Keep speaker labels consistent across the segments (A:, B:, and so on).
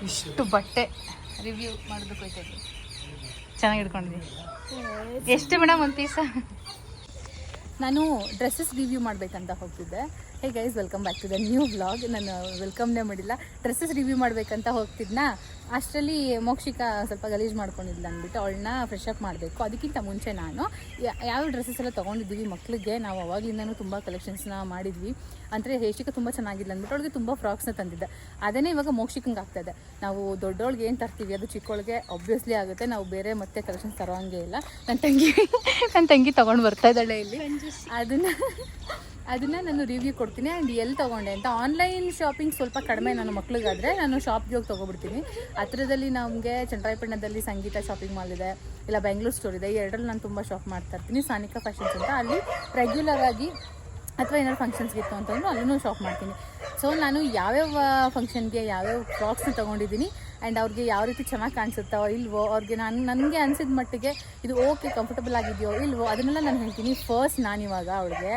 A: ಇಷ್ಟು ಬಟ್ಟೆ ರಿವ್ಯೂ ಮಾಡೋದಕ್ಕೆ ಹೋಯ್ತಾ ಇದ್ವಿ. ಚೆನ್ನಾಗಿ ಹಿಡ್ಕೊಂಡಿದ್ದೀನಿ. ಎಷ್ಟು ಮೇಡಮ್ ಒಂದು ಪೀಸ? ನಾನು ಡ್ರೆಸ್ಸಸ್ ರಿವ್ಯೂ ಮಾಡಬೇಕಂತ ಹೋಗ್ತಿದ್ದೆ. Hey guys, welcome back to the new vlog. ನಾನು ವೆಲ್ಕಮ್ನೇ ಮಾಡಿಲ್ಲ, ಡ್ರೆಸ್ಸಸ್ ರಿವ್ಯೂ ಮಾಡಬೇಕಂತ ಹೋಗ್ತಿದ್ನಾ. ಅಷ್ಟರಲ್ಲಿ ಮೋಕ್ಷಿಕಾ ಸ್ವಲ್ಪ ಗಲೀಜು ಮಾಡ್ಕೊಂಡಿದ್ಲು ಅಂದ್ಬಿಟ್ಟು ಅವಳನ್ನ ಫ್ರೆಶ್ ಅಪ್ ಮಾಡಬೇಕು. ಅದಕ್ಕಿಂತ ಮುಂಚೆ ನಾನು ಯಾವ ಡ್ರೆಸ್ಸಸ್ ಎಲ್ಲ ತೊಗೊಂಡಿದ್ದೀವಿ ಮಕ್ಕಳಿಗೆ, ನಾವು ಅವಾಗಲಿಂದನೂ ತುಂಬ ಕಲೆಕ್ಷನ್ಸ್ನ ಮಾಡಿದ್ವಿ. ಅಂದರೆ ಹೇಶಿಕ ತುಂಬ ಚೆನ್ನಾಗಿಲ್ಲ ಅಂದ್ಬಿಟ್ಟು ಅವಳಿಗೆ ತುಂಬ ಫ್ರಾಕ್ಸ್ನ ತಂದಿದ್ದೆ. ಅದನ್ನೇ ಇವಾಗ ಮೋಕ್ಷಿಕಂಗೆ ಆಗ್ತಾಯಿದೆ. ನಾವು ದೊಡ್ಡವಳಿಗೆ ಏನು ತರ್ತೀವಿ ಅದು ಚಿಕ್ಕವಳಿಗೆ ಆಬ್ವಿಯಸ್ಲಿ ಆಗುತ್ತೆ. ನಾವು ಬೇರೆ ಮತ್ತೆ ಕಲೆಕ್ಷನ್ಸ್ ತರೋ ಹಂಗೆ ಇಲ್ಲ. ನನ್ನ ತಂಗಿ ತೊಗೊಂಡು ಬರ್ತಾ ಇದ್ದಾಳೆ ಇಲ್ಲಿ. ಅದನ್ನು ನಾನು ರಿವ್ಯೂ ಕೊಡ್ತೀನಿ ಆ್ಯಂಡ್ ಎಲ್ಲಿ ತೊಗೊಂಡೆ ಅಂತ. ಆನ್ಲೈನ್ ಶಾಪಿಂಗ್ ಸ್ವಲ್ಪ ಕಡಿಮೆ ನನ್ನ ಮಕ್ಳಿಗಾದರೆ ನಾನು ಶಾಪ್ಗೆ ಹೋಗಿ ತೊಗೊಬಿಡ್ತೀನಿ. ಹತ್ರದಲ್ಲಿ ನಮಗೆ ಚನ್ನರಾಯಪಟ್ಟಣದಲ್ಲಿ ಸಂಗೀತ ಶಾಪಿಂಗ್ ಮಾಲ್ ಇದೆ, ಇಲ್ಲ ಬೆಂಗಳೂರು ಸ್ಟೋರ್ ಇದೆ. ಈ ಎರಡರಲ್ಲಿ ನಾನು ತುಂಬ ಶಾಪ್ ಮಾಡ್ತಾ ಇರ್ತೀನಿ. ಸಾನಿಕಾ ಫ್ಯಾಷನ್ಸ್ ಅಂತ, ಅಲ್ಲಿ ರೆಗ್ಯುಲರ್ ಆಗಿ ಅಥವಾ ಏನಾದ್ರು ಫಂಕ್ಷನ್ಸ್ಗೆ ಇತ್ತು ಅಂತಂದ್ರೆ ಅಲ್ಲೂ ಶಾಪ್ ಮಾಡ್ತೀನಿ. ಸೊ ನಾನು ಯಾವ್ಯಾವ ಫಂಕ್ಷನ್ಗೆ ಯಾವ್ಯಾವ ಫ್ರಾಕ್ಸ್ನ ತೊಗೊಂಡಿದ್ದೀನಿ ಆ್ಯಂಡ್ ಅವ್ರಿಗೆ ಯಾವ ರೀತಿ ಚೆನ್ನಾಗಿ ಕಾಣಿಸುತ್ತೋ ಇಲ್ವೋ, ಅವ್ರಿಗೆ ನನಗೆ ಅನಿಸಿದ ಮಟ್ಟಿಗೆ ಇದು ಓಕೆ ಕಂಫರ್ಟಬಲ್ ಆಗಿದೆಯೋ ಇಲ್ವೋ ಅದನ್ನೆಲ್ಲ ನಾನು ಹೇಳ್ತೀನಿ. ಫಸ್ಟ್ ನಾನಿವಾಗ ಅವಳಿಗೆ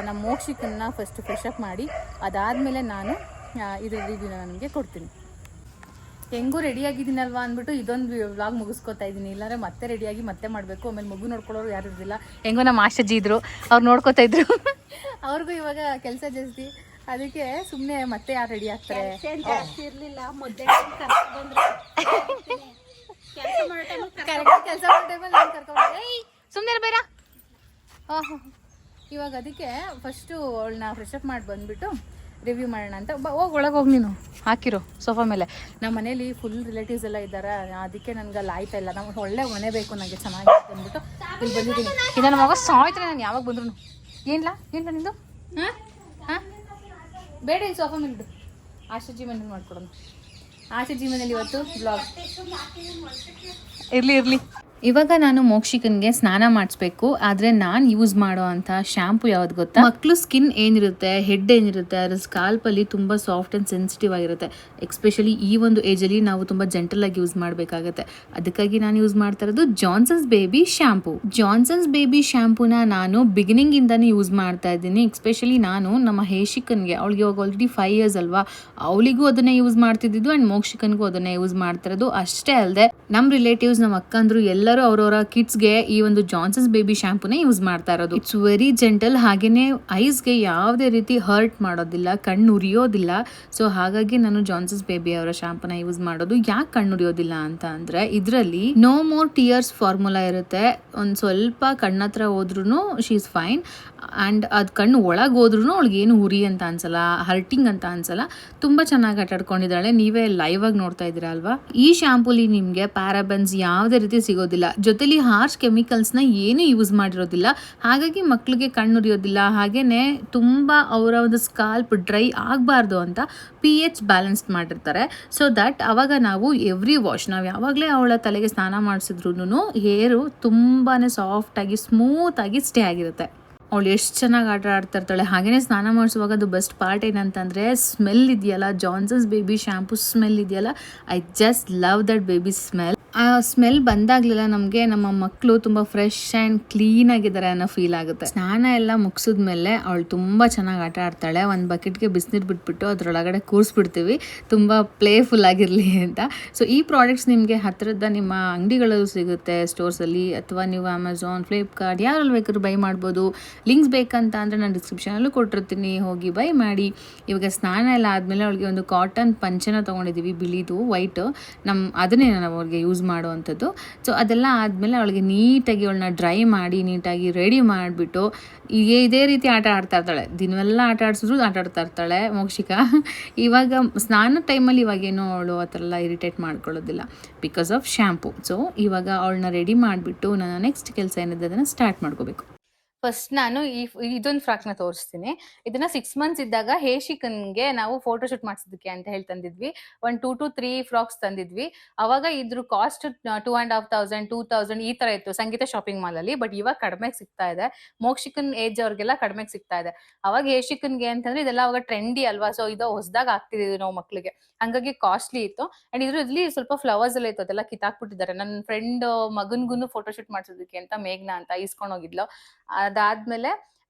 A: ನಮ್ಮ ಮೋಕ್ಷಿಕನ್ನ ಫಸ್ಟ್ ಫ್ರೆಶ್ ಅಪ್ ಮಾಡಿ ಅದಾದಮೇಲೆ ನಾನು ಇದ್ರ ರಿವ್ಯೂನ ನನಗೆ ಕೊಡ್ತೀನಿ. ಹೆಂಗೂ ರೆಡಿಯಾಗಿದ್ದೀನಲ್ವಾ ಅಂದ್ಬಿಟ್ಟು ಇದೊಂದು ವ್ಲಾಗ್ ಮುಗಿಸ್ಕೊತಾ ಇದ್ದೀನಿ. ಇಲ್ಲಾಂದರೆ ಮತ್ತೆ ರೆಡಿಯಾಗಿ ಮತ್ತೆ ಮಾಡಬೇಕು. ಆಮೇಲೆ ಮಗು ನೋಡ್ಕೊಳ್ಳೋರು ಯಾರು ಇರಲಿಲ್ಲ. ಹೆಂಗೋ ನಮ್ಮ ಆಶಜ್ಜಿ ಇದ್ದರು, ಅವ್ರು ನೋಡ್ಕೋತಾ ಇದ್ರು. ಅವ್ರಿಗೂ ಇವಾಗ ಕೆಲಸ ಜಾಸ್ತಿ, ಅದಕ್ಕೆ ಸುಮ್ಮನೆ ಮತ್ತೆ ಯಾರು ರೆಡಿ ಆಗ್ತಾರೆ. ಇರಲಿಲ್ಲ ಕೆಲಸ ಮಾಡೋ ಟೈಮಲ್ಲಿ ನಾನು ಕರ್ಕೊಂಡು ಸುಮ್ಮನೆ ಬೇಡ. ಇವಾಗ ಅದಕ್ಕೆ ಫಸ್ಟು ಅವಳನ್ನ ಫ್ರೆಶ್ ಅಪ್ ಮಾಡಿ ಬಂದುಬಿಟ್ಟು ರಿವ್ಯೂ ಮಾಡೋಣ ಅಂತ. ಹೋಗಿ ಒಳಗೆ ಹೋಗಿ ನೀನು ಹಾಕಿರೋ ಸೋಫಾ ಮೇಲೆ. ನಮ್ಮ ಮನೇಲಿ ಫುಲ್ ರಿಲೇಟಿವ್ಸ್ ಎಲ್ಲ ಇದ್ದಾರೆ, ಅದಕ್ಕೆ ನನಗೆ ಅಲ್ಲಿ ಆಯ್ತಾ ಇಲ್ಲ. ನಮ್ಗೆ ಒಳ್ಳೆ ಮನೆ ಬೇಕು ನನಗೆ ಚೆನ್ನಾಗಿ ಅಂದ್ಬಿಟ್ಟು ಇಲ್ಲಿ ಬಂದಿದ್ದೀನಿ. ಇದು ನನ್ನ ಮಗ ಸಾಯ್ತಾರೆ ನಾನು ಯಾವಾಗ ಬಂದ್ರು. ಏನಿಲ್ಲ ನಿಂದು ಹಾಂ ಹಾಂ ಬೇಡ, ಇಲ್ಲಿ ಸೋಫಾ ಮೇಲೆ ಇಡು. ಆಶಾಜಿ ಮನೇಲಿ ಮಾಡ್ಕೊಡೋಣ. ಆಶಾಜಿ ಮನೇಲಿ ಇವತ್ತು ಬ್ಲಾಗ್ ಇರಲಿ. ಇವಾಗ ನಾನು ಮೋಕ್ಷಿಕನ್ಗೆ ಸ್ನಾನ ಮಾಡಿಸ್ಬೇಕು. ಆದರೆ ನಾನು ಯೂಸ್ ಮಾಡೋ ಅಂಥ ಶ್ಯಾಂಪು ಯಾವ್ದು ಗೊತ್ತಾ? ಮಕ್ಕಳು ಸ್ಕಿನ್ ಏನಿರುತ್ತೆ, ಹೆಡ್ ಏನಿರುತ್ತೆ, ಅದ್ರ ಸ್ಕಾಲ್ಪಲ್ಲಿ ತುಂಬ ಸಾಫ್ಟ್ ಆ್ಯಂಡ್ ಸೆನ್ಸಿಟಿವ್ ಆಗಿರುತ್ತೆ. ಎಕ್ಸ್ಪೆಷಲಿ ಈ ಒಂದು ಏಜಲ್ಲಿ ನಾವು ತುಂಬ ಜೆಂಟಲಾಗಿ ಯೂಸ್ ಮಾಡಬೇಕಾಗತ್ತೆ. ಅದಕ್ಕಾಗಿ ನಾನು ಯೂಸ್ ಮಾಡ್ತಾ ಇರೋದು Johnson's baby shampoo. Johnson's baby ಶ್ಯಾಂಪೂನ ನಾನು ಬಿಗಿನಿಂಗಿಂದನೇ ಯೂಸ್ ಮಾಡ್ತಾ ಇದ್ದೀನಿ. ಎಕ್ಸ್ಪೆಷಲಿ ನಾನು ನಮ್ಮ ಹೇಶಿಕನ್ಗೆ, ಅವಳಿಗೆ ಇವಾಗ ಆಲ್ರೆಡಿ 5 years ಅಲ್ವಾ, ಅವಳಿಗೂ ಅದನ್ನೇ ಯೂಸ್ ಮಾಡ್ತಿದ್ದು ಆ್ಯಂಡ್ ಮೋಕ್ಷಿಕನ್ಗೂ ಅದನ್ನೇ ಯೂಸ್ ಮಾಡ್ತಾ ಇರೋದು. ಅಷ್ಟೇ ಅಲ್ಲದೆ ನಮ್ಮ ರಿಲೇಟಿವ್ಸ್, ನಮ್ಮ ಅಕ್ಕಂದ್ರು ಎಲ್ಲರೂ ಅವರವರ ಕಿಡ್ಸ್ಗೆ ಈ ಒಂದು ಜಾನ್ಸನ್ಸ್ ಬೇಬಿ ಶ್ಯಾಂಪೂನೇ ಯೂಸ್ ಮಾಡ್ತಾ ಇರೋದು. ಇಟ್ಸ್ ವೆರಿ ಜೆಂಟಲ್, ಹಾಗೇನೆ ಐಸ್ಗೆ ಯಾವುದೇ ರೀತಿ ಹರ್ಟ್ ಮಾಡೋದಿಲ್ಲ, ಕಣ್ಣು ಉರಿಯೋದಿಲ್ಲ. ಸೊ ಹಾಗಾಗಿ ನಾನು ಜಾನ್ಸನ್ಸ್ ಬೇಬಿ ಅವರ ಶ್ಯಾಂಪೂನ ಯೂಸ್ ಮಾಡೋದು. ಯಾಕೆ ಕಣ್ಣು ಉರಿಯೋದಿಲ್ಲ ಅಂತ ಅಂದ್ರೆ ಇದರಲ್ಲಿ ನೋ ಮೋರ್ ಟಿಯರ್ಸ್ ಫಾರ್ಮುಲಾ ಇರುತ್ತೆ. ಒಂದು ಸ್ವಲ್ಪ ಕಣ್ಣತ್ರ ಹೋದ್ರೂ ಶಿ ಇಸ್ ಫೈನ್ ಆ್ಯಂಡ್ ಅದು ಕಣ್ಣು ಒಳಗೆ ಹೋದ್ರೂ ಅವಳಿಗೆ ಏನು ಉರಿ ಅಂತ ಅನ್ಸಲ್ಲ, ಹರ್ಟಿಂಗ್ ಅಂತ ಅನ್ಸಲ್ಲ. ತುಂಬ ಚೆನ್ನಾಗಿ ಆಟಾಡ್ಕೊಂಡಿದ್ದಾಳೆ. ನೀವೇ ಲೈವ್ ಆಗಿ ನೋಡ್ತಾ ಇದ್ದೀರಾ ಅಲ್ವಾ. ಈ ಶ್ಯಾಂಪೂಲಿ ನಿಮಗೆ ಪ್ಯಾರಾಬೆನ್ಸ್ ಯಾವುದೇ ರೀತಿ ಸಿಗೋದಿಲ್ಲ, ಜೊತೆಲಿ ಹಾರ್ಶ್ ಕೆಮಿಕಲ್ಸ್ನ ಏನು ಯೂಸ್ ಮಾಡಿರೋದಿಲ್ಲ. ಹಾಗಾಗಿ ಮಕ್ಕಳಿಗೆ ಕಣ್ಣುರಿಯೋದಿಲ್ಲ. ಹಾಗೇನೆ ತುಂಬ ಅವರ ಒಂದು ಸ್ಕಾಲ್ಪ್ ಡ್ರೈ ಆಗಬಾರ್ದು ಅಂತ pH ಬ್ಯಾಲೆನ್ಸ್ಡ್ ಮಾಡಿರ್ತಾರೆ. ಸೊ ದಟ್ ಅವಾಗ ನಾವು ಎವ್ರಿ ವಾಶ್, ನಾವು ಯಾವಾಗಲೇ ಅವಳ ತಲೆಗೆ ಸ್ನಾನ ಮಾಡಿಸಿದ್ರು ಹೇರು ತುಂಬಾ ಸಾಫ್ಟಾಗಿ ಸ್ಮೂತಾಗಿ ಸ್ಟೇ ಆಗಿರುತ್ತೆ. ಅವಳು ಎಷ್ಟು ಚೆನ್ನಾಗಿ ಆಟ ಆಡ್ತಾ ಇರ್ತಾಳೆ. ಹಾಗೆಯೇ ಸ್ನಾನ ಮಾಡಿಸುವಾಗ ಅದು ಬೆಸ್ಟ್ ಪಾರ್ಟ್ ಏನಂತಂದರೆ ಸ್ಮೆಲ್ ಇದೆಯಲ್ಲ, ಜಾನ್ಸನ್ಸ್ ಬೇಬಿ ಶ್ಯಾಂಪು ಸ್ಮೆಲ್ ಇದೆಯಲ್ಲ, I just love that baby smell. ಆ ಸ್ಮೆಲ್ ಬಂದಾಗಲೆಲ್ಲ ನಮಗೆ ನಮ್ಮ ಮಕ್ಕಳು ತುಂಬ ಫ್ರೆಶ್ ಆ್ಯಂಡ್ ಕ್ಲೀನ್ ಆಗಿದ್ದಾರೆ ಅನ್ನೋ ಫೀಲ್ ಆಗುತ್ತೆ. ಸ್ನಾನ ಎಲ್ಲ ಮುಗಿಸಿದ್ಮೇಲೆ ಅವಳು ತುಂಬ ಚೆನ್ನಾಗಿ ಆಟ ಆಡ್ತಾಳೆ. ಒಂದು ಬಕೆಟ್ಗೆ ಬಿಸಿನೀರು ಬಿಟ್ಬಿಟ್ಟು ಅದರೊಳಗಡೆ ಕೂರಿಸ್ಬಿಡ್ತೀವಿ, ತುಂಬ ಪ್ಲೇಫುಲ್ ಆಗಿರಲಿ ಅಂತ. ಸೊ ಈ ಪ್ರಾಡಕ್ಟ್ಸ್ ನಿಮಗೆ ಹತ್ತಿರದ ನಿಮ್ಮ ಅಂಗಡಿಗಳಲ್ಲೂ ಸಿಗುತ್ತೆ, ಸ್ಟೋರ್ಸಲ್ಲಿ, ಅಥವಾ ನೀವು ಅಮೆಝಾನ್, ಫ್ಲಿಪ್ಕಾರ್ಟ್ ಯಾರಲ್ಲಿ ಬೇಕಾದ್ರೂ ಬೈ ಮಾಡ್ಬೋದು. ಲಿಂಕ್ಸ್ ಬೇಕಂತ ಅಂದರೆ ನಾನು ಡಿಸ್ಕ್ರಿಪ್ಷನಲ್ಲೂ ಕೊಟ್ಟಿರ್ತೀನಿ, ಹೋಗಿ ಬೈ ಮಾಡಿ. ಇವಾಗ ಸ್ನಾನ ಎಲ್ಲ ಆದಮೇಲೆ ಅವಳಿಗೆ ಒಂದು ಕಾಟನ್ ಪಂಚೆನ ತೊಗೊಂಡಿದ್ದೀವಿ, ಬಿಳಿದು ವೈಟು. ಅದನ್ನೇ ನಾವು ಅವ್ರಿಗೆ ಯೂಸ್ ಮಾಡುವಂಥದ್ದು. ಸೊ ಅದೆಲ್ಲ ಆದಮೇಲೆ ಅವಳಿಗೆ ನೀಟಾಗಿ ಅವಳನ್ನ ಡ್ರೈ ಮಾಡಿ ನೀಟಾಗಿ ರೆಡಿ ಮಾಡಿಬಿಟ್ಟು ಇದೇ ರೀತಿ ಆಟ ಆಡ್ತಾ ಇರ್ತಾಳೆ. ದಿನವೆಲ್ಲ ಆಟ ಆಡಿಸಿದ್ರು ಆಟ ಆಡ್ತಾ ಇರ್ತಾಳೆ ಮೋಕ್ಷಿಕಾ. ಇವಾಗ ಸ್ನಾನ ಟೈಮಲ್ಲಿ ಇವಾಗೇನೋ ಅವಳು ಆ ಥರ ಎಲ್ಲ ಇರಿಟೇಟ್ ಮಾಡ್ಕೊಳ್ಳೋದಿಲ್ಲ ಬಿಕಾಸ್ ಆಫ್ ಶ್ಯಾಂಪು. ಸೊ ಇವಾಗ ಅವಳನ್ನ ರೆಡಿ ಮಾಡಿಬಿಟ್ಟು ನಾನು ನೆಕ್ಸ್ಟ್ ಕೆಲಸ ಏನಿದೆ ಅದನ್ನು ಸ್ಟಾರ್ಟ್ ಮಾಡ್ಕೋಬೇಕು. ಫಸ್ಟ್ ನಾನು ಇದೊಂದು ಫ್ರಾಕ್ನ ತೋರಿಸ್ತೀನಿ. ಇದನ್ನ 6 months ಇದ್ದಾಗ ಹೇಶಿಕನ್ಗೆ ನಾವು ಫೋಟೋ ಶೂಟ್ ಮಾಡಿಸೋದಕ್ಕೆ ಅಂತ ಹೇಳಿ ತಂದಿದ್ವಿ. ಒಂದು 2 to 3 ಫ್ರಾಕ್ಸ್ ತಂದಿದ್ವಿ. ಅವಾಗ ಇದ್ರ ಕಾಸ್ಟ್ 2,500, 2,000 ಈ ತರ ಇತ್ತು ಸಂಗೀತ ಶಾಪಿಂಗ್ ಮಾಲ್ ಅಲ್ಲಿ. ಬಟ್ ಇವಾಗ ಕಡಿಮೆಗೆ ಸಿಗ್ತಾ ಇದೆ. ಮೋಕ್ಷಿಕನ್ ಏಜ್ ಅವ್ರಿಗೆಲ್ಲ ಕಡಿಮೆಗೆ ಸಿಗ್ತಾ ಇದೆ. ಅವಾಗ ಹೇಶಿಕನ್ಗೆ ಅಂತಂದ್ರೆ ಇದೆಲ್ಲ ಅವಾಗ ಟ್ರೆಂಡಿ ಅಲ್ವಾ, ಸೊ ಇದು ಹೊಸದಾಗ ಆಗ್ತಿದ್ವಿ ನಾವು ಮಕ್ಳಿಗೆ, ಹಂಗಾಗಿ ಕಾಸ್ಟ್ಲಿ ಇತ್ತು. ಅಂಡ್ ಇದ್ರಲ್ಲಿ ಸ್ವಲ್ಪ ಫ್ಲವರ್ಸ್ ಎಲ್ಲ ಇತ್ತು, ಅದೆಲ್ಲ ಕಿತ್ತಾಕ್ಬಿಟ್ಟಿದ್ದಾರೆ. ನನ್ನ ಫ್ರೆಂಡ್ ಮಗನ್ಗೂ ಫೋಟೋ ಶೂಟ್ ಮಾಡಿಸೋದಕ್ಕೆ ಅಂತ ಮೇಘ್ನಾ ಅಂತ ಇಸ್ಕೊಂಡು ಹೋಗಿದ್ಲು. ಅದಾದ್ಮೇಲೆ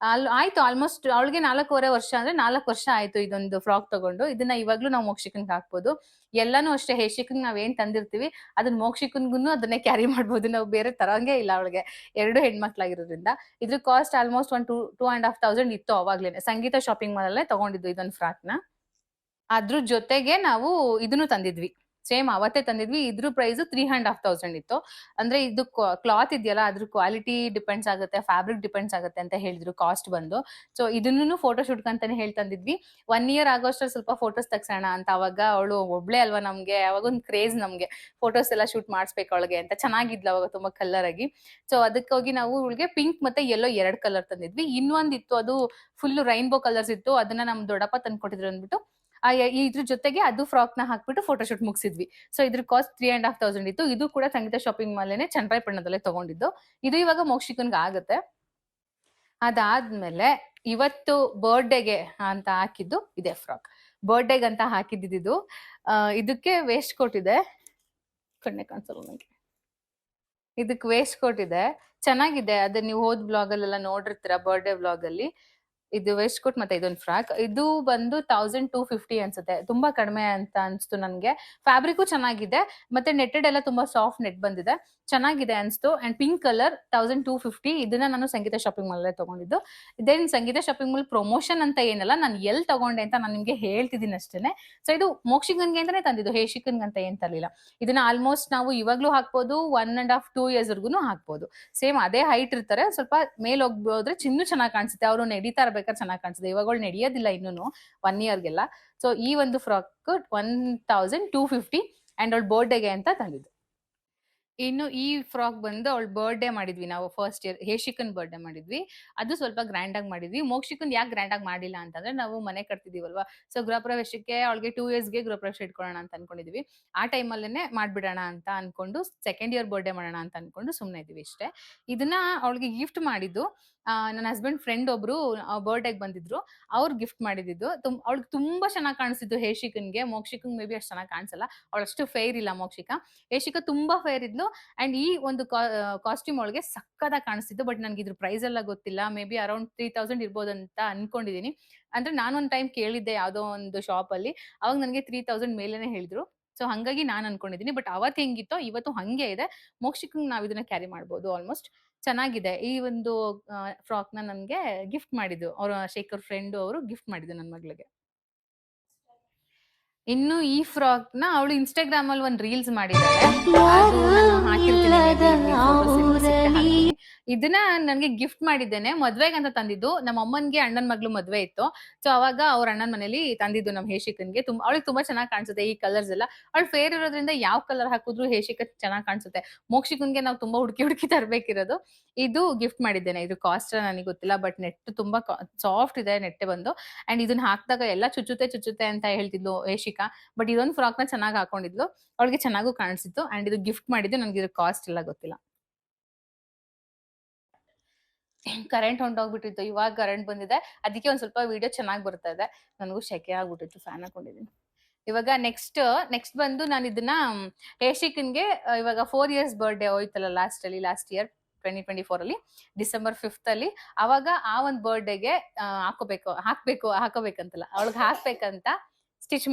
A: ಆಯ್ತು ಆಲ್ಮೋಸ್ಟ್ ಅವಳಿಗೆ 4.5 ವರ್ಷ ಅಂದ್ರೆ 4 ವರ್ಷ ಆಯ್ತು ಇದೊಂದು ಫ್ರಾಕ್ ತಗೊಂಡು. ಇದನ್ನ ಇವಾಗ್ಲೂ ನಾವು ಮೋಕ್ಷಿಕನ್ಗೆ ಹಾಕ್ಬೋದು. ಎಲ್ಲಾನು ಅಷ್ಟೇ ಹೇಶಿಕನ್ ನಾವ್ ಏನ್ ತಂದಿರ್ತೀವಿ ಅದನ್ನ ಮೋಕ್ಷಿಕನ್ಗುನು ಅದನ್ನೇ ಕ್ಯಾರಿ ಮಾಡ್ಬೋದು. ನಾವು ಬೇರೆ ತರಂಗೇ ಇಲ್ಲ ಅವಳಿಗೆ, 2 ಹೆಣ್ಮಕ್ಳಾಗಿರೋದ್ರಿಂದ. ಇದ್ರ ಕಾಸ್ಟ್ ಆಲ್ಮೋಸ್ಟ್ 2,500 ಇತ್ತು ಅವಾಗ್ಲೇನೆ. ಸಂಗೀತ ಶಾಪಿಂಗ್ ಮಾಲ್ ಅಲ್ಲೇ ತಗೊಂಡಿದ್ದು ಇದೊಂದು ಫ್ರಾಕ್ ನ. ಅದ್ರ ಜೊತೆಗೆ ನಾವು ಇದನ್ನು ತಂದಿದ್ವಿ, ಸೇಮ್ ಅವತ್ತೇ ತಂದಿದ್ವಿ. ಇದ್ರ ಪ್ರೈಸ್ 3,500 ಇತ್ತು. ಅಂದ್ರೆ ಇದು ಕ್ಲಾತ್ ಇದೆಯಲ್ಲ ಅದ್ರ ಕ್ವಾಲಿಟಿ ಡಿಪೆಂಡ್ಸ್ ಆಗುತ್ತೆ, ಫ್ಯಾಬ್ರಿಕ್ ಡಿಪೆಂಡ್ಸ್ ಆಗುತ್ತೆ ಅಂತ ಹೇಳಿದ್ರು ಕಾಸ್ಟ್ ಬಂದು. ಸೊ ಇದನ್ನು ಫೋಟೋ ಶೂಟ್ ಅಂತಾನೆ ಹೇಳ್ತಂದಿದ್ವಿ. 1 ಇಯರ್ ಆಗೋಷ್ಟ್ರಲ್ಲಿ ಸ್ವಲ್ಪ ಫೋಟೋಸ್ ತೆಗ್ಸೋಣ ಅಂತ. ಅವಾಗ ಅವಳು ಒಬ್ಳೆ ಅಲ್ವಾ ನಮ್ಗೆ, ಅವಾಗ ಒಂದು ಕ್ರೇಜ್ ನಮ್ಗೆ ಫೋಟೋಸ್ ಎಲ್ಲ ಶೂಟ್ ಮಾಡಿಸ್ಬೇಕು ಅವಳಿಗೆ ಅಂತ. ಚೆನ್ನಾಗಿದ್ಲು ಅವಾಗ ತುಂಬಾ ಕಲರ್ ಆಗಿ. ಸೊ ಅದಕ್ಕೋಗಿ ನಾವು ಇವಳಿಗೆ ಪಿಂಕ್ ಮತ್ತೆ ಯೆಲ್ಲೋ 2 ಕಲರ್ ತಂದಿದ್ವಿ. ಇನ್ನೊಂದಿತ್ತು ಅದು ಫುಲ್ ರೈನ್ಬೋ ಕಲರ್ಸ್ ಇತ್ತು, ಅದನ್ನ ನಮ್ ದೊಡ್ಡಪ್ಪ ತಂದ್ಕೊಟ್ಟಿದ್ರು ಅಂದ್ಬಿಟ್ಟು ಇದ್ರ ಜೊತೆಗೆ ಅದು ಫ್ರಾಕ್ ನ ಹಾಕ್ಬಿಟ್ಟು ಫೋಟೋ ಶೂಟ್ ಮುಗಿಸಿದ್ವಿ. ಸೊ ಇದ್ರ ಕಾಸ್ಟ್ 3,500 ಇತ್ತು. ಇದು ಕೂಡ ಸಂಗೀತ ಶಾಪಿಂಗ್ ಮಾಲೇನೆ ಚನ್ನರಾಯಪಟ್ಟಣದಲ್ಲೇ ತಗೊಂಡಿದ್ದು. ಇದು ಇವಾಗ ಮೋಕ್ಷಿಕನ್ಗೆ ಆಗುತ್ತೆ. ಅದಾದ್ಮೇಲೆ ಇವತ್ತು ಬರ್ಡೇಗೆ ಅಂತ ಹಾಕಿದ್ದು ಇದೆ ಫ್ರಾಕ್. ಬರ್ಡೇಗೆ ಅಂತ ಹಾಕಿದ್ದು ಇದಕ್ಕೆ ವೇಸ್ಟ್ ಕೋಟ್ ಇದೆ, ಕಣ್ಣೆ ಕಾಣಿಸಲ್ಲ ನಂಗೆ. ಇದಕ್ಕೆ ವೇಸ್ಟ್ ಕೋಟ್ ಇದೆ, ಚೆನ್ನಾಗಿದೆ. ಅದನ್ನ ನೀವು ಹೋದ್ ಬ್ಲಾಗ್ ಅಲ್ಲೆಲ್ಲ ನೋಡಿರ್ತೀರಾ, ಬರ್ಡೇ ಬ್ಲಾಗ್ ಅಲ್ಲಿ. ಇದು ವೇಸ್ಟ್ ಕೋಟ್ ಮತ್ತೆ ಇದೊಂದು ಫ್ರಾಕ್. ಇದು ಬಂದು 1,250 ಅನ್ಸುತ್ತೆ, ತುಂಬಾ ಕಡಿಮೆ ಅಂತ ಅನ್ಸ್ತು ನನ್ಗೆ. ಫ್ಯಾಬ್ರಿಕ್ ಚೆನ್ನಾಗಿದೆ, ಮತ್ತೆ ನೆಟ್ಟೆಡ್ ಎಲ್ಲ ತುಂಬಾ ಸಾಫ್ಟ್ ನೆಟ್ ಬಂದಿದೆ, ಚೆನ್ನಾಗಿದೆ ಅನ್ಸ್ತು. And pink colour 1,250. ಇದನ್ನ ನಾನು ಸಂಗೀತ ಶಾಪಿಂಗ್ ಮಾಲ್ ತಗೊಂಡಿದ್ದು. ಇದೇನ್ ಸಂಗೀತ ಶಾಪಿಂಗ್ ಮಾಲ್ ಪ್ರಮೋಷನ್ ಅಂತ ಏನಲ್ಲ, ನಾನು ಎಲ್ಲಿ ತಗೊಂಡೆ ಅಂತ ನಾನು ನಿಮ್ಗೆ ಹೇಳ್ತಿದ್ದೀನಿ ಅಷ್ಟೇನೆ. ಸೊ ಇದು ಮೋಕ್ಷಿಕನ್ಗೆ ಅಂತಾನೆ ತಂದಿದ್ದು, ಹೇಶಿಕನ್ಗೆ ಅಂತ ಏನ್ ತರಲಿಲ್ಲ. ಇದನ್ನ ಆಲ್ಮೋಸ್ಟ್ ನಾವು ಇವಾಗ್ಲೂ ಹಾಕ್ಬೋದು, 1.5-2 ಇಯರ್ಸ್ ವರ್ಗುನು ಹಾಕ್ಬೋದು. ಸೇಮ್ ಅದೇ ಹೈಟ್ ಇರ್ತಾರೆ, ಸ್ವಲ್ಪ ಮೇಲ್ ಹೋಗ್ಬೋದ್ರೆ ಚಿನ್ನು ಚೆನ್ನಾಗಿ ಕಾಣಿಸುತ್ತೆ. ಅವರು ನಡೀತಾ ಇರ್ಬೇಕಾದ್ರೆ ಚೆನ್ನಾಗಿ ಕಾಣಿಸುತ್ತೆ. ಇವಾಗ ಅವಳು ನಡೆಯೋದಿಲ್ಲ ಇನ್ನೂನು 1 ಇಯರ್ಗೆಲ್ಲ. ಸೊ ಈ ಒಂದು ಫ್ರಾಕ್ 1,250 ಅಂಡ್ ಅವಳು ಬರ್ಡೇಗೆ ಅಂತ ತಂದಿದ್ದು. ಇನ್ನು ಈ ಫ್ರಾಕ್ ಬಂದು ಅವಳು ಬರ್ಡೇ ಮಾಡಿದ್ವಿ ನಾವು, ಫಸ್ಟ್ ಇಯರ್ ಹೇಶಿಕನ್ ಬರ್ಡೇ ಮಾಡಿದ್ವಿ. ಅದು ಸ್ವಲ್ಪ ಗ್ರ್ಯಾಂಡ್ ಆಗಿ ಮಾಡಿದ್ವಿ. ಮೋಕ್ಷಿಕನ್ ಯಾಕೆ ಗ್ರ್ಯಾಂಡ್ ಆಗಿ ಮಾಡಿಲ್ಲ ಅಂತಂದ್ರೆ, ನಾವು ಮನೆ ಕಟ್ತಿದೀವಲ್ವಾ, ಸೊ ಗೃಹಪ್ರವೇಶಕ್ಕೆ ಅವಳಿಗೆ 2 ಇಯರ್ಸ್ಗೆ ಗೃಹಪ್ರವೇಶ ಇಟ್ಕೊಳ್ಳೋಣ ಅಂತ ಅನ್ಕೊಂಡಿದ್ವಿ. ಆ ಟೈಮಲ್ಲೇನೆ ಮಾಡ್ಬಿಡೋಣ ಅಂತ ಅನ್ಕೊಂಡು, ಸೆಕೆಂಡ್ ಇಯರ್ ಬರ್ಡೇ ಮಾಡೋಣ ಅಂತ ಅನ್ಕೊಂಡು ಸುಮ್ಮನೆ ಇದೀವಿ ಇಷ್ಟೇ. ಇದನ್ನ ಅವಳಿಗೆ ಗಿಫ್ಟ್ ಮಾಡಿದ್ದು ನನ್ನ ಹಸ್ಬೆಂಡ್ ಫ್ರೆಂಡ್ ಒಬ್ರು ಬರ್ಡೇಗೆ ಬಂದಿದ್ರು, ಅವ್ರು ಗಿಫ್ಟ್ ಮಾಡಿದ್ದು. ಅವಳಿಗೆ ತುಂಬಾ ಚೆನ್ನಾಗಿ ಕಾಣಿಸ್ತಿದ್ದು ಹೇಶಿಕನ್ಗೆ. ಮೋಕ್ಷಿಕನ್ ಮೇ ಬಿ ಅಷ್ಟು ಚೆನ್ನಾಗಿ ಕಾಣಿಸಲ್ಲ, ಅವಳಷ್ಟು ಫೇರ್ ಇಲ್ಲ ಮೋಕ್ಷಿಕಾ. ಹೇಶಿಕಾ ತುಂಬಾ ಫೇರ್ ಇದ್ಲು. ಅಂಡ್ ಈ ಒಂದು ಕಾಸ್ಟ್ಯೂಮ್ ಒಳಗೆ ಸಕ್ಕದಾಗಿ ಕಾಣಿಸ್ತಿತ್ತು. ಬಟ್ ನನ್ಗೆ ಇದ್ರ ಪ್ರೈಸ್ ಎಲ್ಲ ಗೊತ್ತಿಲ್ಲ, ಮೇ ಬಿ ಅರೌಂಡ್ 3,000 ಇರ್ಬೋದು ಅಂತ ಅನ್ಕೊಂಡಿದೀನಿ. ಅಂದ್ರೆ ನಾನು ಒಂದ್ ಟೈಮ್ ಕೇಳಿದ್ದೆ ಯಾವ್ದೋ ಒಂದು ಶಾಪ್ ಅಲ್ಲಿ, ಅವಾಗ ನನಗೆ 3,000 ಮೇಲೆನೆ ಹೇಳಿದ್ರು. ಸೊ ಹಂಗಾಗಿ ನಾನ್ ಅನ್ಕೊಂಡಿದೀನಿ. ಬಟ್ ಅವತ್ ಹೆಂಗಿತ್ತೋ ಇವತ್ತು ಹಂಗೆ ಇದೆ. ಮೋಕ್ಷಿಕಂಗ್ ನಾವ್ ಇದನ್ನ ಕ್ಯಾರಿ ಮಾಡ್ಬೋದು ಆಲ್ಮೋಸ್ಟ್. ಚೆನ್ನಾಗಿದೆ. ಈ ಒಂದು ಫ್ರಾಕ್ ನ ನನ್ಗೆ ಗಿಫ್ಟ್ ಮಾಡಿದ್ದು ಅವ್ರ ಶೇಖರ್ ಫ್ರೆಂಡ್ ಅವರು ಗಿಫ್ಟ್ ಮಾಡಿದ್ದು ನನ್ನ ಮಗಳಿಗೆ. ಇನ್ನು ಈ ಫ್ರಾಕ್ ನ ಅವಳು ಇನ್ಸ್ಟಾಗ್ರಾಮ್ ಅಲ್ಲಿ ಒಂದ್ ರೀಲ್ಸ್ ಮಾಡಿದ್ದಾಳೆ, ಅದು ನಾನು ಹಾಕಿರ್ತೀನಿ, ಹಾಕ್ತೀನಿ. ಇದನ್ನ ನನ್ಗೆ ಗಿಫ್ಟ್ ಮಾಡಿದ್ದೇನೆ, ಮದ್ವೆಗೆ ಅಂತ ತಂದಿದ್ದು. ನಮ್ಮ ಅಮ್ಮನ್ಗೆ ಅಣ್ಣನ್ ಮಗ್ಳು ಮದ್ವೆ ಇತ್ತು. ಸೊ ಅವಾಗ ಅವ್ರ ಅಣ್ಣನ್ ಮನೇಲಿ ತಂದಿದ್ದು ನಮ್ ಹೇಶಿಕನ್ಗೆ. ಅವಳಿಗೆ ತುಂಬಾ ಚೆನ್ನಾಗಿ ಕಾಣಿಸುತ್ತೆ ಈ ಕಲರ್ಸ್ ಎಲ್ಲ. ಅವಳು ಫೇರ್ ಇರೋದ್ರಿಂದ ಯಾವ ಕಲರ್ ಹಾಕಿದ್ರು ಹೇಶಿಕ ಚೆನ್ನಾಗಿ ಕಾಣಿಸುತ್ತೆ. ಮೋಕ್ಷಿಕನ್ಗೆ ನಾವು ತುಂಬಾ ಹುಡುಕಿ ಹುಡುಕಿ ತರ್ಬೇಕಿರೋದು. ಇದು ಗಿಫ್ಟ್ ಮಾಡಿದ್ದೇನೆ. ಇದು ಕಾಸ್ಟ್ ನನಗೆ ಗೊತ್ತಿಲ್ಲ, ಬಟ್ ನೆಟ್ ತುಂಬಾ ಸಾಫ್ಟ್ ಇದೆ ನೆಟ್ಟೆ ಬಂದು. ಅಂಡ್ ಇದನ್ನ ಹಾಕಿದಾಗ ಎಲ್ಲ ಚುಚ್ಚುತ್ತೆ ಅಂತ ಹೇಳ್ತಿದ್ಲು ಹೇಶಿಕಾ. ಬಟ್ ಇದೊಂದು ಫ್ರಾಕ್ ನ ಚೆನ್ನಾಗಿ ಹಾಕೊಂಡಿದ್ಲು, ಅವಳಿಗೆ ಚೆನ್ನಾಗೂ ಕಾಣಿಸಿತ್ತು. ಅಂಡ್ ಇದು ಗಿಫ್ಟ್ ಮಾಡಿದ್ದು, ನನ್ಗೆ ಇದ್ರ ಕಾಸ್ಟ್ ಎಲ್ಲ ಗೊತ್ತಿಲ್ಲ. ಕರೆಂಟ್ ಹೊಂಟೋಗ್ಬಿಟ್ಟಿತ್ತು, ಇವಾಗ ಕರೆಂಟ್ ಬಂದಿದೆ, ಅದಕ್ಕೆ ಒಂದ್ ಸ್ವಲ್ಪ ವಿಡಿಯೋ ಚೆನ್ನಾಗಿ ಬರ್ತಾ ಇದೆ. ನನಗೂ ಶೆಕೆ ಆಗ್ಬಿಟ್ಟಿತ್ತು, ಫ್ಯಾನ್ ಹಾಕೊಂಡಿದ್ದೀನಿ. ಇವಾಗ ನೆಕ್ಸ್ಟ್ ಬಂದು ನಾನು ಇದನ್ನ ಹೇಶಿಕನ್ಗೆ ಇವಾಗ 4 ಇಯರ್ಸ್ ಬರ್ಡೇ ಹೋಯ್ತಲ್ಲ ಲಾಸ್ಟ್ ಇಯರ್ 2024 ಅಲ್ಲಿ ಡಿಸೆಂಬರ್ 5th ಅಲ್ಲಿ, ಅವಾಗ ಆ ಒಂದು ಬರ್ಡೇಗೆ ಹಾಕೋಬೇಕಂತಲ್ಲ, ಅವಳಿಗೆ ಹಾಕ್ಬೇಕಂತ ಸ್ಟಿಚ್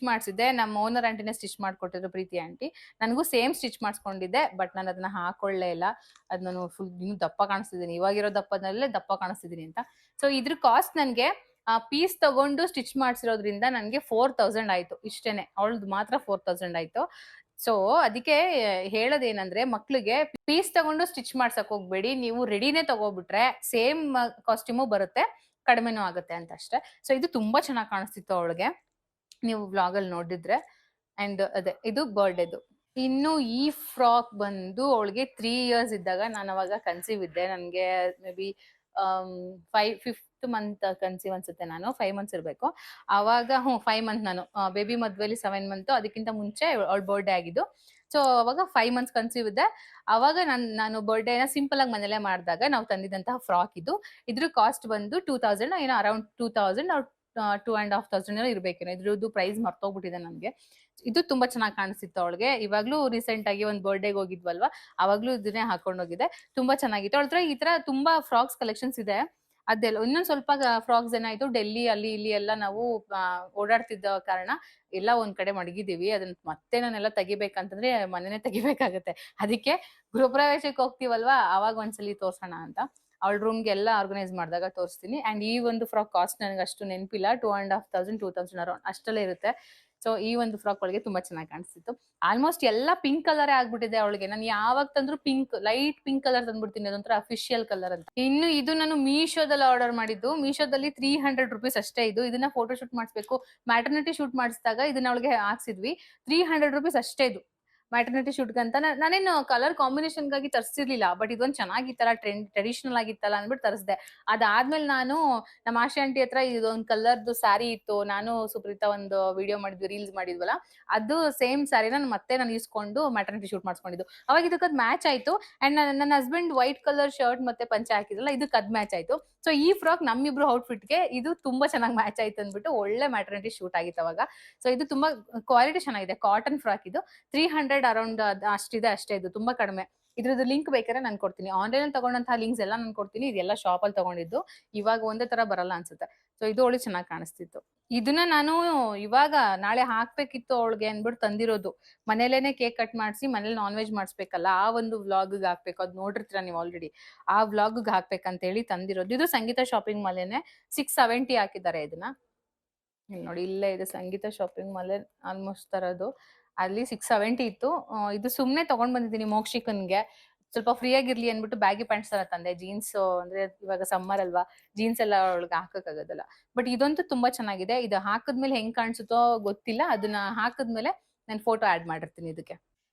A: ಮಾಡಿಸಿದ್ದೆ. ನಮ್ಮ ಓನರ್ ಆಂಟಿನೇ ಸ್ಟಿಚ್ ಮಾಡ್ಕೊಟ್ಟಿದ್ರು, ಪ್ರೀತಿ ಆಂಟಿ. ನನಗೂ ಸೇಮ್ ಸ್ಟಿಚ್ ಮಾಡಿಸ್ಕೊಂಡಿದ್ದೆ, ಬಟ್ ನಾನು ಅದನ್ನ ಹಾಕೊಳ್ಳೇ ಇಲ್ಲ. ಅದ್ ನಾನು ಫುಲ್ ಇನ್ನು ದಪ್ಪ ಕಾಣಿಸ್ತಿದ್ದೀನಿ, ಇವಾಗಿರೋ ದಪ್ಪದಲ್ಲೇ ದಪ್ಪ ಕಾಣಿಸ್ತಿದ್ದೀನಿ ಅಂತ. ಸೊ ಇದ್ರ ಕಾಸ್ಟ್ ನನ್ಗೆ ಪೀಸ್ ತಗೊಂಡು ಸ್ಟಿಚ್ ಮಾಡ್ಸಿರೋದ್ರಿಂದ ನನ್ಗೆ 4,000 ಆಯ್ತು ಇಷ್ಟೇನೆ. ಅವಳದು ಮಾತ್ರ 4,000 ಆಯ್ತು. ಸೊ ಅದಕ್ಕೆ ಹೇಳೋದೇನಂದ್ರೆ, ಮಕ್ಳಿಗೆ ಪೀಸ್ ತಗೊಂಡು ಸ್ಟಿಚ್ ಮಾಡ್ಸಕ್ ಹೋಗ್ಬೇಡಿ, ನೀವು ರೆಡಿನೇ ತಗೋಬಿಟ್ರೆ ಸೇಮ್ ಕಾಸ್ಟ್ಯೂಮು ಬರುತ್ತೆ, ಕಡಿಮೆನೂ ಆಗುತ್ತೆ ಅಂತ ಅಷ್ಟೇ. ಸೊ ಇದು ತುಂಬಾ ಚೆನ್ನಾಗಿ ಕಾಣಿಸ್ತಿತ್ತು ಅವಳಿಗೆ, ನೀವು ವ್ಲಾಗ್ ಅಲ್ಲಿ ನೋಡಿದ್ರೆ. ಅಂಡ್ ಅದೇ ಇದು ಬರ್ಡೇದು. ಇನ್ನು ಈ ಫ್ರಾಕ್ ಬಂದು ಅವಳಿಗೆ 3 ಇಯರ್ಸ್ ಇದ್ದಾಗ, ನಾನು ಅವಾಗ ಕನ್ಸೀವ್ ಇದ್ದೆ. ನನ್ಗೆ may be 5th month conceive ಅನ್ಸುತ್ತೆ, ನಾನು 5 ಮಂತ್ಸ್ ಇರ್ಬೇಕು ಅವಾಗ. 5 ಮಂತ್, ನಾನು ಬೇಬಿ ಮದ್ವೆಲಿ 7 ಮಂತ್, ಅದಕ್ಕಿಂತ ಮುಂಚೆ ಅವಳ ಬರ್ಡೇ ಆಗಿದ್ದು. ಸೊ ಅವಾಗ 5 ಮಂತ್ಸ್ ಕನ್ಸೀವ್ ಇದ್ದೆ. ಅವಾಗ ನಾನು ಬರ್ಡೇನ ಸಿಂಪಲ್ ಆಗಿ ಮನೇಲೆ ಮಾಡಿದಾಗ ನಾವು ತಂದಿದ್ದಂತಹ ಫ್ರಾಕ್ ಇದು. ಇದ್ರ ಕಾಸ್ಟ್ ಬಂದು 2,000 ಏನೋ, ಅರೌಂಡ್ 2,000 2,500 ಇರ್ಬೇಕೇನೋ. ಇದ್ರದ್ದು ಪ್ರೈಸ್ ಮರ್ತೋಗ್ಬಿಟ್ಟಿದೆ ನನ್ಗೆ. ಇದು ತುಂಬಾ ಚೆನ್ನಾಗಿ ಕಾಣಿಸ್ತಿತ್ತು ಅವಳಿಗೆ. ಇವಾಗ್ಲೂ ರೀಸೆಂಟ್ ಆಗಿ ಒಂದು ಬರ್ಡೇಗೆ ಹೋಗಿದ್ವಲ್ವಾ, ಅವಾಗ್ಲೂ ಇದನ್ನೇ ಹಾಕೊಂಡೋಗಿದೆ. ತುಂಬಾ ಚೆನ್ನಾಗಿತ್ತು. ಅವಳ ಹತ್ರ ಈ ತರ ತುಂಬಾ ಫ್ರಾಕ್ಸ್ ಕಲೆಕ್ಷನ್ಸ್ ಇದೆ. ಅದೆಲ್ಲ ಇನ್ನೊಂದ್ ಸ್ವಲ್ಪ ಫ್ರಾಕ್ಸ್ ಏನಾಯ್ತು, ಡೆಲ್ಲಿ ಅಲ್ಲಿ ಇಲ್ಲಿ ಎಲ್ಲ ನಾವು ಓಡಾಡ್ತಿದ್ದ ಕಾರಣ ಎಲ್ಲ ಒಂದ್ ಕಡೆ ಮಡಗಿದೀವಿ. ಅದನ್ನ ಮತ್ತೆ ನಾನೆಲ್ಲ ತೆಗಿಬೇಕಂತಂದ್ರೆ ಮನೇನೆ ತೆಗಿಬೇಕಾಗತ್ತೆ. ಅದಕ್ಕೆ ಗೃಹಪ್ರವೇಶಕ್ಕೆ ಹೋಗ್ತೀವಲ್ವಾ, ಅವಾಗ ಒಂದ್ಸಲಿ ತೋರ್ಸೋಣ ಅಂತ ಅವಳ ರೂಮ್ಗೆ ಎಲ್ಲ ಆರ್ಗನೈಸ್ ಮಾಡಿದಾಗ ತೋರಿಸ್ತೀನಿ. ಅಂಡ್ ಈ ಒಂದು ಫ್ರಾಕ್ ಕಾಸ್ಟ್ ನನಗೆ ಅಷ್ಟು ನೆನಪಿಲ್ಲ, 2,500 2,000 ಅರೌಂಡ್ ಅಷ್ಟಲ್ಲೇ ಇರುತ್ತೆ. ಸೊ ಈ ಒಂದು ಫ್ರಾಕ್ ಒಳಗೆ ತುಂಬಾ ಚೆನ್ನಾಗಿ ಕಾಣಿಸ್ತಿತ್ತು. ಆಲ್ಮೋಸ್ಟ್ ಎಲ್ಲ ಪಿಂಕ್ ಕಲರ್ ಆಗ್ಬಿಟ್ಟಿದೆ ಅವಳಿಗೆ. ನಾನು ಯಾವಾಗ ತಂದ್ರು ಪಿಂಕ್, ಲೈಟ್ ಪಿಂಕ್ ಕಲರ್ ತಂದ್ಬಿಡ್ತೀನಿ, ಅದೊಂಥರ ಅಫಿಷಿಯಲ್ ಕಲರ್ ಅಂತ. ಇನ್ನು ಇದು ನಾನು ಮೀಶೋದಲ್ಲಿ ಆರ್ಡರ್ ಮಾಡಿದ್ದು. ಮೀಶೋದಲ್ಲಿ 300 rupees ಅಷ್ಟೇ. ಇದನ್ನ ಫೋಟೋ ಶೂಟ್ ಮಾಡಿಸ್ಬೇಕು, ಮ್ಯಾಟರ್ನಿಟಿ ಶೂಟ್ ಮಾಡಿಸಿದಾಗ ಇದನ್ನ ಅವಳಿಗೆ ಹಾಕ್ಸಿದ್ವಿ. 300 rupees ಅಷ್ಟೇ ಇದು ಮ್ಯಾಟರ್ನಿಟಿ ಶೂಟ್ಗೆ ಅಂತ. ನಾನೇನು ಕಲರ್ ಕಾಂಬಿನೇಷನ್ ಗಾಗಿ ತರಿಸಿರ್ಲಿಲ್ಲ, ಬಟ್ ಇದೊಂದು ಚೆನ್ನಾಗಿತ್ತಲ್ಲ, ಟ್ರೆಡಿಷನಲ್ ಆಗಿತ್ತಲ್ಲ ಅಂದ್ಬಿಟ್ಟು ತರಿಸಿದೆ. ಅದಾದ್ಮೇಲೆ ನಾನು ನಮ್ಮ ಆಶಾ ಆಂಟಿ ಹತ್ರ ಇದೊಂದು ಕಲರ್ದು ಸ್ಯಾರಿ ಇತ್ತು, ನಾನು ಸುಪ್ರೀತಾ ಒಂದು ವಿಡಿಯೋ ಮಾಡಿದ್ವಿ, ರೀಲ್ಸ್ ಮಾಡಿದ್ವಲ್ಲ, ಅದು ಸೇಮ್ ಸ್ಯಾರಿನ ನಾನು ಇಸ್ಕೊಂಡು ಮ್ಯಾಟರ್ನಿಟಿ ಶೂಟ್ ಮಾಡಿಸ್ಕೊಂಡಿದ್ದು. ಅವಾಗ ಇದಕ್ಕೆ ಮ್ಯಾಚ್ ಆಯ್ತು. ಅಂಡ್ ನನ್ನ ಹಸ್ಬೆಂಡ್ ವೈಟ್ ಕಲರ್ ಶರ್ಟ್ ಮತ್ತೆ ಪಂಚೆ ಹಾಕಿದ್ರಲ್ಲ, ಇದಕ್ಕೆ ಅದ್ ಮ್ಯಾಚ್ ಆಯ್ತು. ಸೊ ಈ ಫ್ರಾಕ್ ನಮ್ಮಿಬ್ರು ಔಟ್ಫಿಟ್ಗೆ ಇದು ತುಂಬಾ ಚೆನ್ನಾಗಿ ಮ್ಯಾಚ್ ಆಯ್ತು ಅಂದ್ಬಿಟ್ಟು ಒಳ್ಳೆ ಮ್ಯಾಟರ್ನಿಟಿ ಶೂಟ್ ಆಗಿತ್ತು ಅವಾಗ. ಸೊ ಇದು ತುಂಬಾ ಕ್ವಾಲಿಟಿ ಚೆನ್ನಾಗಿದೆ, ಕಾಟನ್ ಫ್ರಾಕ್ ಇದು. 300 ಅರೌಂಡ್ ಅಷ್ಟಿದೆ ಅಷ್ಟೇ. ಇದು ತುಂಬಾ ಕಡಿಮೆ. ಇದ್ರದ್ದು ಲಿಂಕ್ ಬೇಕಾದ್ರೆ ನಾನು ಕೊಡ್ತೀನಿ. ಆನ್ಲೈನ್ ಅಲ್ಲಿ ತಗೊಂಡಂತಹ ಲಿಂಕ್ಸ್ ಎಲ್ಲ ನಾನು ಕೊಡ್ತೀನಿ. ಇದೆಲ್ಲ ಶಾಪ್ ಅಲ್ಲಿ ತಗೊಂಡಿದ್ದು, ಇವಾಗ ಒಂದೇ ತರ ಬರಲ್ಲ ಅನ್ಸುತ್ತೆ. ಸೊ ಇದು ಅವಳಿಗೆ ಚೆನ್ನಾಗಿ ಕಾಣಿಸ್ತಿತ್ತು. ಇದನ್ನ ನಾನು ಇವಾಗ ನಾಳೆ ಹಾಕ್ಬೇಕಿತ್ತು ಅವಳಿಗೆ ಅಂದ್ಬಿಟ್ಟು ತಂದಿರೋದು. ಮನೇಲೇನೆ ಕೇಕ್ ಕಟ್ ಮಾಡಿಸಿ ಮನೇಲಿ ನಾನ್ ವೆಜ್ ಮಾಡಿಸ್ಬೇಕಲ್ಲ, ಆ ಒಂದು ವ್ಲಾಗ್ ಹಾಕ್ಬೇಕು. ಅದ್ ನೋಡಿರ್ತೀರಾ ನೀವು ಆಲ್ರೆಡಿ. ಆ ವ್ಲಾಗ್ ಹಾಕ್ಬೇಕಂತ ಹೇಳಿ ತಂದಿರೋದು. ಇದು ಸಂಗೀತ ಶಾಪಿಂಗ್ ಮಾಲೇನೆ. 670 ಹಾಕಿದ್ದಾರೆ ಇದನ್ನ. ಇಲ್ಲಿ ನೋಡಿ, ಇಲ್ಲೇ ಇದೆ ಸಂಗೀತ ಶಾಪಿಂಗ್ ಮಾಲ್ ಆಲ್ಮೋಸ್ಟ್ ತರದು. ಅಲ್ಲಿ 670 ಇತ್ತು. ಇದು ಸುಮ್ನೆ ತಗೊಂಡ್ ಬಂದಿದ್ದೀನಿ ಮೋಕ್ಷಿಕನ್ಗೆ, ಸ್ವಲ್ಪ ಫ್ರೀ ಆಗಿರ್ಲಿ ಅನ್ಬಿಟ್ಟು. ಬ್ಯಾಗಿ ಪ್ಯಾಂಟ್ಸ್ ತರ ತಂದೆ, ಜೀನ್ಸ್ ಅಂದ್ರೆ ಇವಾಗ ಸಮ್ಮರ್ ಅಲ್ವಾ, ಜೀನ್ಸ್ ಎಲ್ಲ ಒಳಗೆ ಹಾಕಕ್ಕಾಗೋದಲ್ಲ. ಬಟ್ ಇದಂತೂ ತುಂಬಾ ಚೆನ್ನಾಗಿದೆ. ಇದು ಹಾಕಿದ್ಮೇಲೆ ಹೆಂಗ್ ಕಾಣಿಸುತ್ತೋ ಗೊತ್ತಿಲ್ಲ, ಅದನ್ನ ಹಾಕಿದ್ಮೇಲೆ ನಾನು ಫೋಟೋ ಆಡ್ ಮಾಡಿರ್ತೀನಿ ಇದಕ್ಕೆ.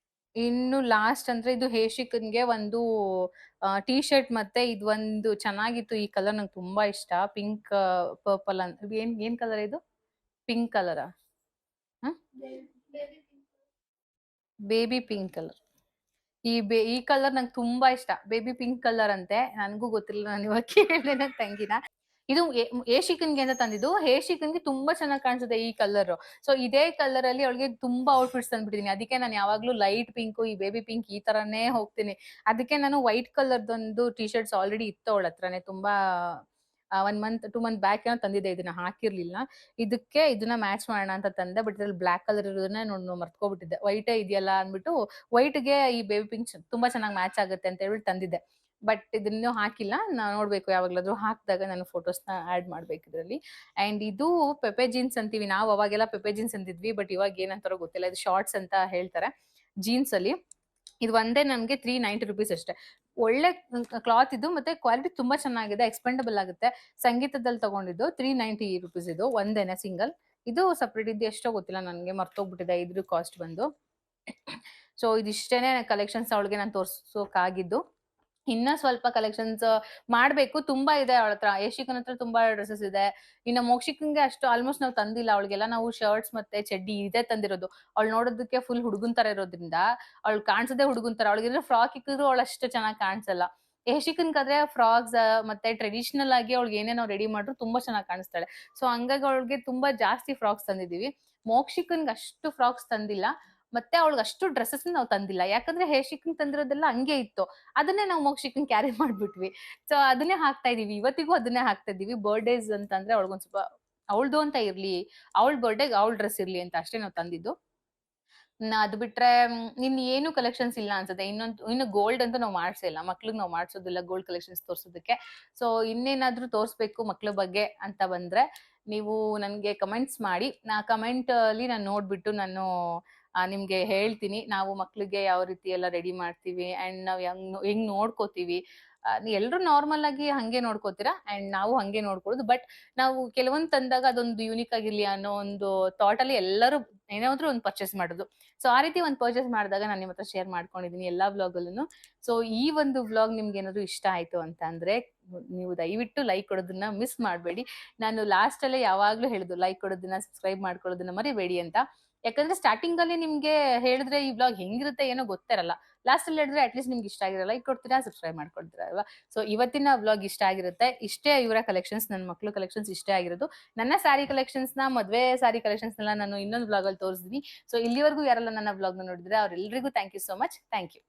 A: ಇನ್ನು ಲಾಸ್ಟ್ ಅಂದ್ರೆ ಇದು ಹೇಶಿಕನ್ಗೆ ಒಂದು ಟೀ ಶರ್ಟ್, ಮತ್ತೆ ಇದು ಒಂದು ಚೆನ್ನಾಗಿತ್ತು. ಈ ಕಲರ್ ನಂಗೆ ತುಂಬಾ ಇಷ್ಟ, ಪಿಂಕ್ ಪರ್ಪಲ್ ಅಂತ. ಏನ್ ಕಲರ್ ಇದು? ಪಿಂಕ್ ಕಲರಾ? Baby pink colour. ಈ ಕಲರ್ ನಂಗೆ ತುಂಬಾ ಇಷ್ಟ, ಬೇಬಿ ಪಿಂಕ್ ಕಲರ್ ಅಂತೆ. ನನ್ಗೂ ಗೊತ್ತಿಲ್ಲ, ನಾನು ಇವಾಗ ಕೇಳಿದೆ ನನ್ನ ತಂಗಿನ. ಇದು ಏಶಿಕನ್ಗೆ ಅಂತ ತಂದಿದ್ದು. ಹೇಶಿಕನ್ಗೆ ತುಂಬಾ ಚೆನ್ನಾಗಿ ಕಾಣಿಸುತ್ತೆ ಈ ಕಲರ್. ಸೊ ಇದೇ ಕಲರ್ ಅಲ್ಲಿ ಅವಳಿಗೆ ತುಂಬಾ ಔಟ್ಫಿಟ್ಸ್ ತಂದ್ಬಿಟ್ಟಿದೀನಿ. ಅದಕ್ಕೆ ನಾನು ಯಾವಾಗ್ಲೂ ಲೈಟ್ ಪಿಂಕ್, ಈ ಬೇಬಿ ಪಿಂಕ್ ಈ ತರಾನೇ ಹೋಗ್ತೀನಿ. ಅದಕ್ಕೆ ನಾನು ವೈಟ್ ಕಲರ್ದೊಂದು ಟಿ ಶರ್ಟ್ಸ್ ಆಲ್ರೆಡಿ ಇತ್ತು ಅವಳ ಹತ್ರನೇ. ತುಂಬಾ 2 ಮಂತ್ ಬ್ಯಾಕ್ ಏನೋ ತಂದಿದ್ದೆ, ಇದನ್ನ ಹಾಕಿರ್ಲಿಲ್ಲ. ಇದಕ್ಕೆ ಇದನ್ನ ಮ್ಯಾಚ್ ಮಾಡೋಣ ಅಂತ ತಂದೆ. ಬಟ್ ಇದ್ರಲ್ಲಿ ಬ್ಲಾಕ್ ಕಲರ್ ಇರೋದನ್ನ ನೋಡಿ ಮರ್ತ್ಕೊಬಿಟ್ಟಿದ್ದೆ. ವೈಟೇ ಇದೆಯಲ್ಲ ಅಂದ್ಬಿಟ್ಟು ವೈಟ್ಗೆ ಈ ಬೇಬಿ ಪಿಂಕ್ ತುಂಬಾ ಚೆನ್ನಾಗಿ ಮ್ಯಾಚ್ ಆಗುತ್ತೆ ಅಂತ ಹೇಳ್ಬಿಟ್ಟು ತಂದಿದ್ದೆ. ಬಟ್ ಇದನ್ನು ಹಾಕಿಲ್ಲ. ನೋಡ್ಬೇಕು, ಯಾವಾಗ್ಲಾದ್ರೂ ಹಾಕಿದಾಗ ನಾನು ಫೋಟೋಸ್ನ ಆಡ್ ಮಾಡ್ಬೇಕು ಇದ್ರಲ್ಲಿ. ಅಂಡ್ ಇದು ಪೆಪೆ ಜೀನ್ಸ್ ಅಂತೀವಿ ನಾವು. ಅವಾಗೆಲ್ಲ ಪೆಪೆ ಜೀನ್ಸ್ ಅಂತಿದ್ವಿ, ಬಟ್ ಇವಾಗ ಏನಂತಾರೋ ಗೊತ್ತಿಲ್ಲ. ಇದು ಶಾರ್ಟ್ಸ್ ಅಂತ ಹೇಳ್ತಾರೆ ಜೀನ್ಸ್ ಅಲ್ಲಿ. ಇದು ಒಂದೇ ನಮ್ಗೆ 390 rupees ಅಷ್ಟೇ. ಒಳ್ಳೆ ಕ್ಲಾತ್ ಇದು, ಮತ್ತೆ ಕ್ವಾಲಿಟಿ ತುಂಬಾ ಚೆನ್ನಾಗಿದೆ, ಎಕ್ಸ್ಪೆಂಡಬಲ್ ಆಗುತ್ತೆ. ಸಂಗೀತದಲ್ಲಿ ತಗೊಂಡಿದ್ದು 390 rupees ಇದು ಒಂದೇನೆ ಸಿಂಗಲ್. ಇದು ಸಪ್ರೇಟ್ ಇದು ಎಷ್ಟೋ ಗೊತ್ತಿಲ್ಲ, ನನ್ಗೆ ಮರ್ತೋಗ್ಬಿಟ್ಟಿದೆ ಇದ್ರ ಕಾಸ್ಟ್ ಬಂದು. ಸೊ ಇದಿಷ್ಟೇನೆ ಕಲೆಕ್ಷನ್ಸ್ ಅವಳಿಗೆ ನಾನು ತೋರ್ಸೋಕಾಗಿದ್ದು. ಇನ್ನ ಸ್ವಲ್ಪ ಕಲೆಕ್ಷನ್ಸ್ ಮಾಡ್ಬೇಕು, ತುಂಬಾ ಇದೆ ಅವಳ ಹತ್ರ. ಯಶಿಕನ್ ಹತ್ರ ತುಂಬಾ ಡ್ರೆಸ್ಸಸ್ ಇದೆ. ಇನ್ನು ಮೋಕ್ಷಿಕನ್ಗೆ ಅಷ್ಟು ಆಲ್ಮೋಸ್ಟ್ ನಾವು ತಂದಿಲ್ಲ. ಅವಳಿಗೆಲ್ಲ ನಾವು ಶರ್ಟ್ಸ್ ಮತ್ತೆ ಚಡ್ಡಿ ಇದೆ ತಂದಿರೋದು. ಅವಳು ನೋಡೋದಕ್ಕೆ ಫುಲ್ ಹುಡುಗನ್ ತರ ಇರೋದ್ರಿಂದ ಅವಳು ಕಾಣಿಸದೆ ಹುಡುಗನ್ ತರ. ಅವಳಿಗೆ ಫ್ರಾಕ್ ಇಕ್ಕಿದ್ರು ಅವಳು ಅಷ್ಟು ಚೆನ್ನಾಗಿ ಕಾಣಿಸಲ್ಲ. ಯಶಿಕನ್ಗಾದ್ರೆ ಫ್ರಾಕ್ಸ್ ಮತ್ತೆ ಟ್ರೆಡಿಷನಲ್ ಆಗಿ ಅವಳಿಗೆ ಏನೇನೋ ರೆಡಿ ಮಾಡ್ರು ತುಂಬಾ ಚೆನ್ನಾಗಿ ಕಾಣಿಸ್ತಾಳೆ. ಸೊ ಹಂಗಾಗಿ ಅವಳಿಗೆ ತುಂಬಾ ಜಾಸ್ತಿ ಫ್ರಾಕ್ಸ್ ತಂದಿದೀವಿ. ಮೋಕ್ಷಿಕನ್ಗೆ ಅಷ್ಟು ಫ್ರಾಕ್ಸ್ ತಂದಿಲ್ಲ, ಮತ್ತೆ ಅವಳಿಗೆ ಅಷ್ಟು ಡ್ರೆಸ್ಸಸ್ ನಾವು ತಂದಿಲ್ಲ. ಯಾಕಂದ್ರೆ ಹೇಶಿಕನ್ ತಂದಿರೋದೆಲ್ಲ ಹಂಗೆ ಇತ್ತು, ಅದನ್ನೇ ನಾವು ಮೋಕ್ಷಿಕನ್ ಕ್ಯಾರಿ ಮಾಡ್ಬಿಟ್ವಿ. ಸೊ ಅದನ್ನೇ ಹಾಕ್ತಾ ಇದೀವಿ, ಇವತ್ತಿಗೂ ಅದನ್ನೇ ಹಾಕ್ತಾ ಇದೀವಿ. ಬರ್ಡೇಸ್ ಅಂತಂದ್ರೆ ಅವಳಿಗೊಂದ್ ಸ್ವಲ್ಪ ಅವಳ್ದು ಅಂತ ಇರ್ಲಿ, ಅವಳ ಬರ್ಡೇಗೆ ಅವಳ ಡ್ರೆಸ್ ಇರ್ಲಿ ಅಂತ ಅಷ್ಟೇ ನಾವು ತಂದಿದ್ದು. ಅದು ಬಿಟ್ರೆ ಇನ್ ಏನು ಕಲೆಕ್ಷನ್ಸ್ ಇಲ್ಲ ಅನ್ಸುತ್ತೆ. ಇನ್ನು ಗೋಲ್ಡ್ ಅಂತೂ ನಾವು ಮಾಡ್ಸಿಲ್ಲ, ಮಕ್ಳಿಗೆ ನಾವು ಮಾಡ್ಸೋದಿಲ್ಲ ಗೋಲ್ಡ್ ಕಲೆಕ್ಷನ್ಸ್ ತೋರ್ಸೋದಕ್ಕೆ. ಸೊ ಇನ್ನೇನಾದ್ರೂ ತೋರ್ಸ್ಬೇಕು ಮಕ್ಳ ಬಗ್ಗೆ ಅಂತ ಬಂದ್ರೆ ನೀವು ನನ್ಗೆ ಕಮೆಂಟ್ಸ್ ಮಾಡಿ. ಕಮೆಂಟ್ ಅಲ್ಲಿ ನಾನು ನೋಡ್ಬಿಟ್ಟು ನಾನು ನಿಮ್ಗೆ ಹೇಳ್ತೀನಿ, ನಾವು ಮಕ್ಳಿಗೆ ಯಾವ ರೀತಿ ಎಲ್ಲ ರೆಡಿ ಮಾಡ್ತೀವಿ ಅಂಡ್ ನಾವ್ ಹೆಂಗ್ ನೋಡ್ಕೋತೀವಿ. ಎಲ್ರು ನಾರ್ಮಲ್ ಆಗಿ ಹಂಗೆ ನೋಡ್ಕೋತೀರಾ, ಅಂಡ್ ನಾವು ಹಂಗೆ ನೋಡ್ಕೊಳ್ಳೋದು. ಬಟ್ ನಾವು ಕೆಲವೊಂದ್ ತಂದಾಗ ಅದೊಂದು ಯೂನಿಕ್ ಆಗಿರ್ಲಿ ಅನ್ನೋ ಒಂದು ಥಾಟ್ ಅಲ್ಲಿ ಎಲ್ಲರೂ ಏನಾದ್ರೂ ಒಂದು ಪರ್ಚೇಸ್ ಮಾಡೋದು. ಸೊ ಆ ರೀತಿ ಒಂದು ಪರ್ಚೇಸ್ ಮಾಡಿದಾಗ ನಾನು ನಿಮ್ಮ ಹತ್ರ ಶೇರ್ ಮಾಡ್ಕೊಂಡಿದೀನಿ ಎಲ್ಲಾ ವ್ಲಾಗ್ ಅಲ್ಲೂ. ಸೊ ಈ ಒಂದು ವ್ಲಾಗ್ ನಿಮ್ಗೆ ಏನಾದ್ರು ಇಷ್ಟ ಆಯ್ತು ಅಂತ ಅಂದ್ರೆ ನೀವು ದಯವಿಟ್ಟು ಲೈಕ್ ಕೊಡೋದನ್ನ ಮಿಸ್ ಮಾಡಬೇಡಿ. ನಾನು ಲಾಸ್ಟ್ ಅಲ್ಲೇ ಯಾವಾಗ್ಲೂ ಹೇಳುದು, ಲೈಕ್ ಕೊಡೋದನ್ನ, ಸಬ್ಸ್ಕ್ರೈಬ್ ಮಾಡ್ಕೊಳ್ಳೋದನ್ನ ಮರಿಬೇಡಿ ಅಂತ. ಯಾಕಂದ್ರೆ ಸ್ಟಾರ್ಟಿಂಗ್ ಅಲ್ಲಿ ನಿಮ್ಗೆ ಹೇಳಿದ್ರೆ ಈ ಬ್ಲಾಗ್ ಹೆಂಗಿರುತ್ತೆ ಏನೋ ಗೊತ್ತಿರಲ್ಲ. ಲಾಸ್ಟ್ ಅಲ್ಲಿ ಹೇಳಿದ್ರೆ ಅಟ್ಲೀಸ್ಟ್ ನಿಮ್ಗೆ ಇಷ್ಟ ಆಗಿರಲ್ಲ, ಈಗ ಕೊಡ್ತೀರಾ, ಸಬ್ಸ್ಕ್ರೈಬ್ ಮಾಡ್ಕೊಡ್ತೀರಾ ಅಲ್ವಾ. ಸೊ ಇವತ್ತಿನ ಬ್ಲಾಗ್ ಇಷ್ಟ ಆಗಿರುತ್ತೆ. ಇಷ್ಟೇ ಇವರ ಕಲೆಕ್ಷನ್ಸ್, ನನ್ನ ಮಕ್ಳು ಕಲೆಕ್ಷನ್ಸ್ ಇಷ್ಟೇ ಆಗಿರೋದು. ನನ್ನ ಸ್ಯಾರಿ ಕಲೆಕ್ಷನ್ಸ್ ನ, ಮದ್ವೆ ಸ್ಯಾರಿ ಕಲೆಕ್ಷನ್ಸ್ ನಾನು ಇನ್ನೊಂದು ಬ್ಲಾಗ್ ಅಲ್ಲಿ ತೋರಿಸಿದೀನಿ. ಸೊ ಇಲ್ಲಿವರೆಗೂ ಯಾರೆಲ್ಲ ನನ್ನ ಬ್ಲಾಗ್ ನ ನೋಡಿದ್ರೆ ಅವ್ರೆಲ್ಲರಿಗೂ thank you so much. Thank you.